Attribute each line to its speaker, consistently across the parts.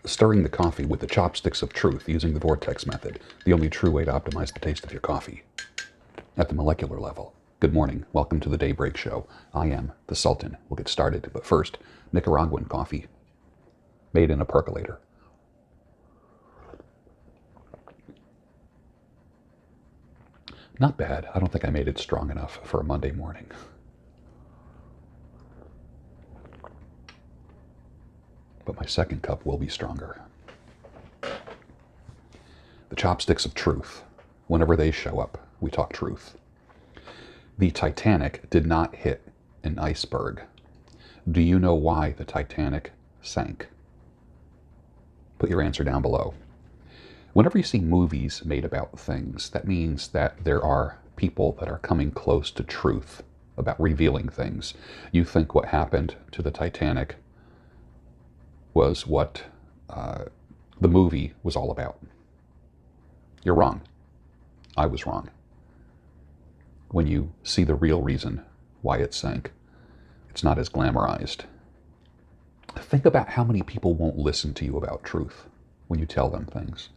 Speaker 1: Stirring the coffee with the chopsticks of truth using the vortex method, the only true way to optimize the taste of your coffee. At the molecular level. Good morning. Welcome to the Daybreak Show. I am the Sultan. We'll get started, but first, Nicaraguan coffee, made in a percolator. Not bad. I don't think I made it strong enough for a Monday morning. But my second cup will be stronger. The chopsticks of truth. Whenever they show up, we talk truth. The Titanic did not hit an iceberg. Do you know why the Titanic sank? Put your answer down below. Whenever you see movies made about things, that means that there are people that are coming close to truth about revealing things. You think what happened to the Titanic was what the movie was all about. You're wrong. I was wrong. When you see the real reason why it sank, it's not as glamorized. Think about how many people won't listen to you about truth when you tell them things.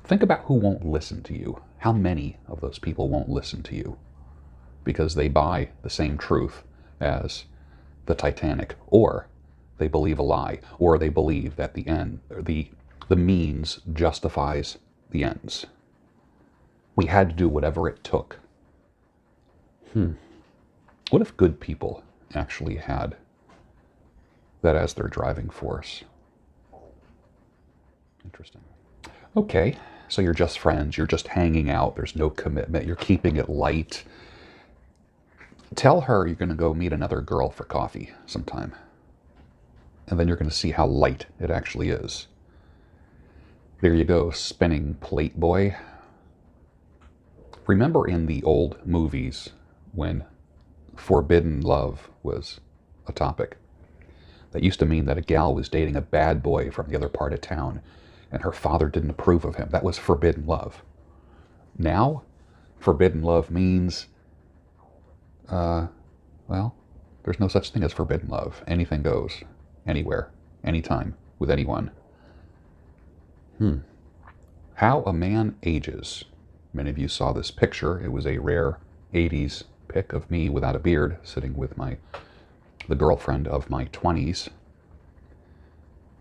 Speaker 1: Think about who won't listen to you. How many of those people won't listen to you because they buy the same truth as the Titanic, or they believe a lie, or they believe that the end, or the means justifies the ends. We had to do whatever it took. What if good people actually had that as their driving force? Interesting. Okay, so you're just friends, you're just hanging out, there's no commitment, you're keeping it light. Tell her you're going to go meet another girl for coffee sometime. And then you're going to see how light it actually is. There you go, spinning plate boy. Remember in the old movies when forbidden love was a topic? That used to mean that a gal was dating a bad boy from the other part of town and her father didn't approve of him. That was forbidden love. Now, forbidden love means, well, there's no such thing as forbidden love. Anything goes, anywhere, anytime, with anyone. How a man ages. Many of you saw this picture. It was a rare 80s pic of me without a beard, sitting with the girlfriend of my 20s,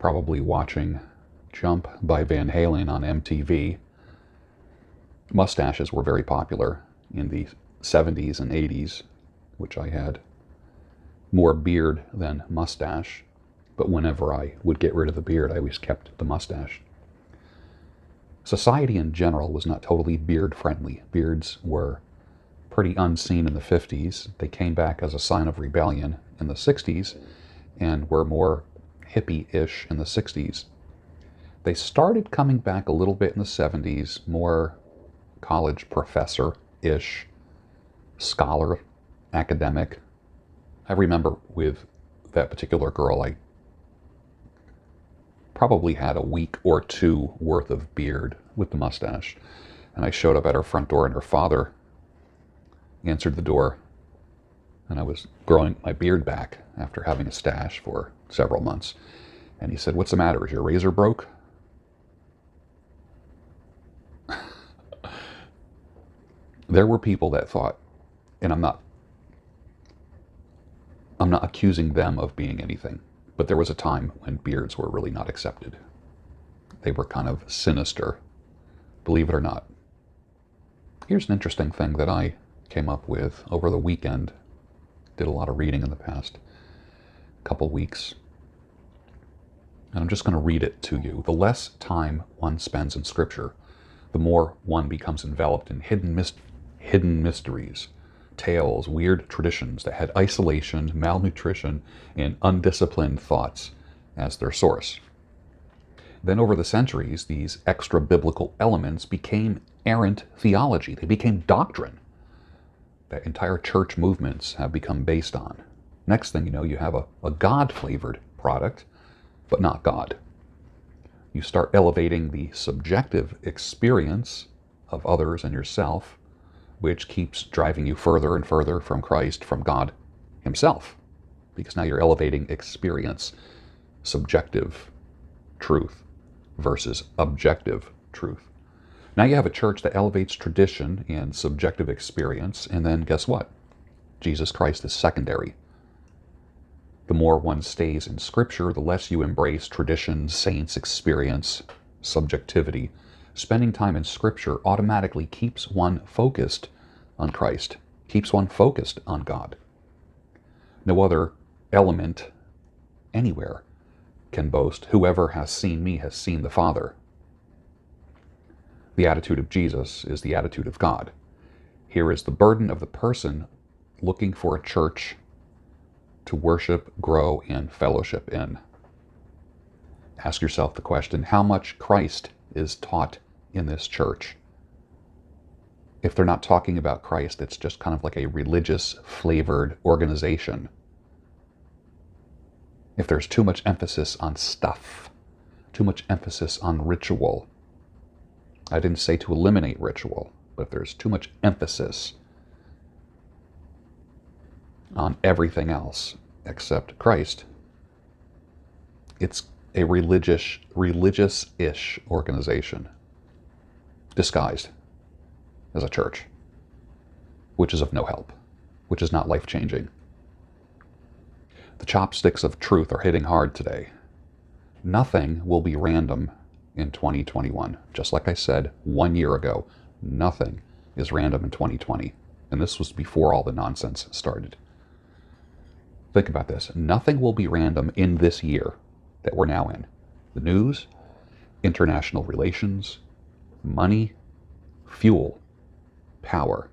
Speaker 1: probably watching Jump by Van Halen on MTV. Mustaches were very popular in the 70s and 80s, which I had more beard than mustache. But whenever I would get rid of the beard, I always kept the mustache. Society in general was not totally beard friendly. Beards were pretty unseen in the 50s. They came back as a sign of rebellion in the 60s and were more hippie-ish in the 60s. They started coming back a little bit in the 70s, more college professor-ish, scholar, academic. I remember with that particular girl, I probably had a week or two worth of beard with the mustache. And I showed up at her front door and her father answered the door. And I was growing my beard back after having a stash for several months. And he said, "What's the matter? Is your razor broke?" There were people that thought, and I'm not accusing them of being anything, but there was a time when beards were really not accepted. They were kind of sinister, believe it or not. Here's an interesting thing that I came up with over the weekend. Did a lot of reading in the past couple weeks. And I'm just going to read it to you. The less time one spends in Scripture, the more one becomes enveloped in hidden mysteries, tales, weird traditions that had isolation, malnutrition, and undisciplined thoughts as their source. Then over the centuries, these extra-biblical elements became errant theology. They became doctrine that entire church movements have become based on. Next thing you know, you have a God-flavored product, but not God. You start elevating the subjective experience of others and yourself, which keeps driving you further and further from Christ, from God himself. Because now you're elevating experience, subjective truth versus objective truth. Now you have a church that elevates tradition and subjective experience, and then guess what? Jesus Christ is secondary. The more one stays in Scripture, the less you embrace tradition, saints, experience, subjectivity. Spending time in Scripture automatically keeps one focused on Christ, keeps one focused on God. No other element anywhere can boast, "Whoever has seen me has seen the Father." The attitude of Jesus is the attitude of God. Here is the burden of the person looking for a church to worship, grow, and fellowship in. Ask yourself the question, how much Christ is taught in this church? If they're not talking about Christ, it's just kind of like a religious flavored organization. If there's too much emphasis on stuff, too much emphasis on ritual, I didn't say to eliminate ritual, but if there's too much emphasis on everything else except Christ, it's a religious-ish organization disguised as a church, which is of no help, which is not life-changing. The chopsticks of truth are hitting hard today. Nothing will be random in 2021. Just like I said 1 year ago, nothing is random in 2020. And this was before all the nonsense started. Think about this. Nothing will be random in this year that we're now in. The news, international relations, money, fuel, power,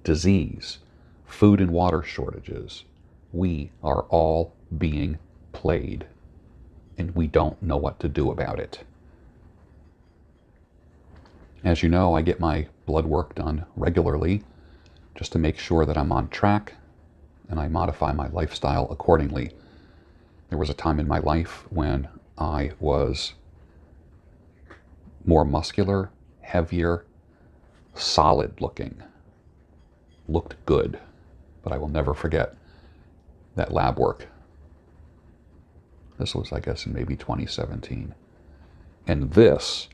Speaker 1: disease, food and water shortages. We are all being played, and we don't know what to do about it. As you know, I get my blood work done regularly just to make sure that I'm on track, and I modify my lifestyle accordingly. There was a time in my life when I was more muscular, heavier, solid looking, looked good, but I will never forget that lab work. This was, I guess, in maybe 2017. And this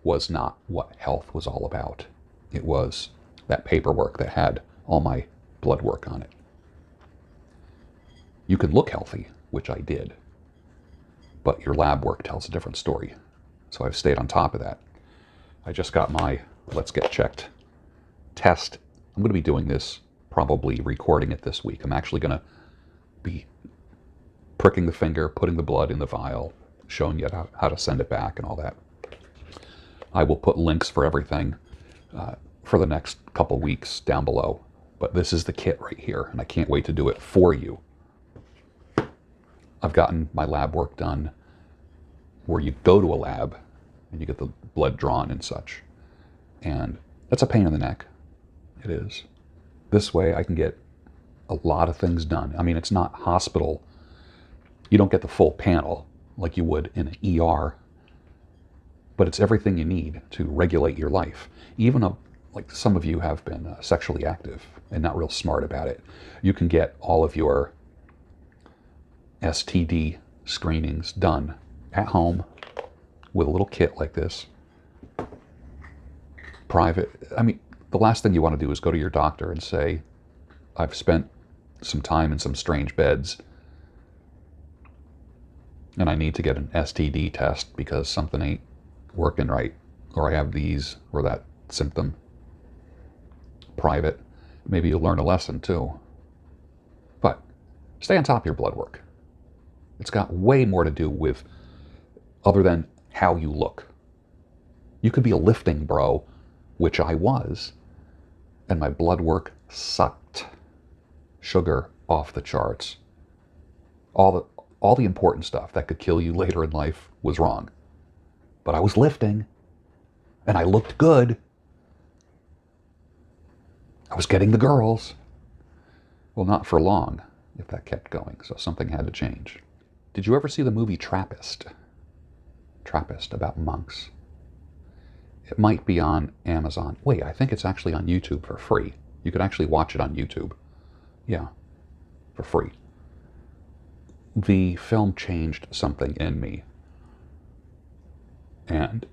Speaker 1: was not what health was all about. It was that paperwork that had all my blood work on it. You can look healthy, which I did, but your lab work tells a different story. So I've stayed on top of that. I just got my Let's Get Checked test. I'm going to be doing this, probably recording it this week. I'm actually going to be pricking the finger, putting the blood in the vial, showing you how to send it back and all that. I will put links for everything for the next couple weeks down below. But this is the kit right here, and I can't wait to do it for you. I've gotten my lab work done where you go to a lab and you get the blood drawn and such. And that's a pain in the neck. It is. This way I can get a lot of things done. I mean, it's not hospital. You don't get the full panel like you would in an ER, but it's everything you need to regulate your life. Even like some of you have been sexually active and not real smart about it. You can get all of your STD screenings done at home with a little kit like this. Private. I mean, the last thing you want to do is go to your doctor and say, I've spent some time in some strange beds and I need to get an STD test because something ain't working right, or I have these or that symptom. Private. Maybe you'll learn a lesson too. But stay on top of your blood work. It's got way more to do with other than how you look. You could be a lifting bro, which I was, and my blood work sucked. Sugar off the charts. All the important stuff that could kill you later in life was wrong. but I was lifting, and I looked good. I was getting the girls. Well, not for long, if that kept going, so something had to change. Did you ever see the movie Trappist? Trappist, about monks. It might be on Amazon. Wait, I think it's actually on YouTube for free. You could actually watch it on YouTube. Yeah, for free. The film changed something in me. And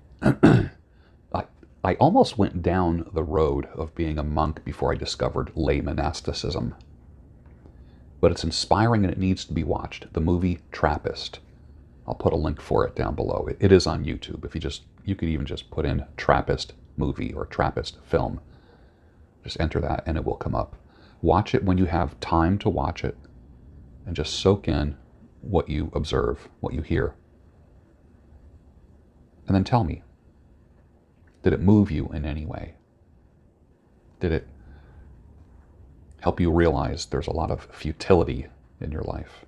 Speaker 1: I almost went down the road of being a monk before I discovered lay monasticism. But it's inspiring and it needs to be watched. The movie Trappist. I'll put a link for it down below. It is on YouTube. You could even just put in Trappist movie or Trappist film. Just enter that and it will come up. Watch it when you have time to watch it and just soak in what you observe, what you hear. And then tell me, did it move you in any way? Did it help you realize there's a lot of futility in your life?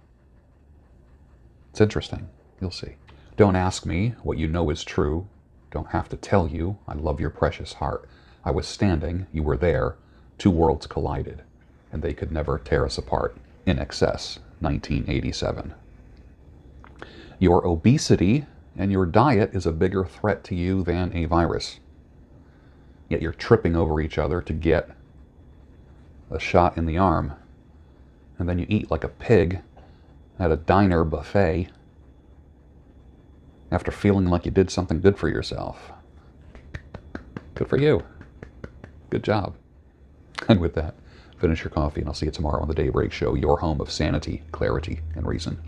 Speaker 1: It's interesting. You'll see. Don't ask me what you know is true. Don't have to tell you. I love your precious heart. I was standing. You were there. Two worlds collided, and they could never tear us apart. In Excess, 1987. Your obesity and your diet is a bigger threat to you than a virus. Yet you're tripping over each other to get a shot in the arm. And then you eat like a pig at a diner buffet after feeling like you did something good for yourself. Good for you. Good job. And with that, finish your coffee and I'll see you tomorrow on the Daybreak Show, your home of sanity, clarity, and reason.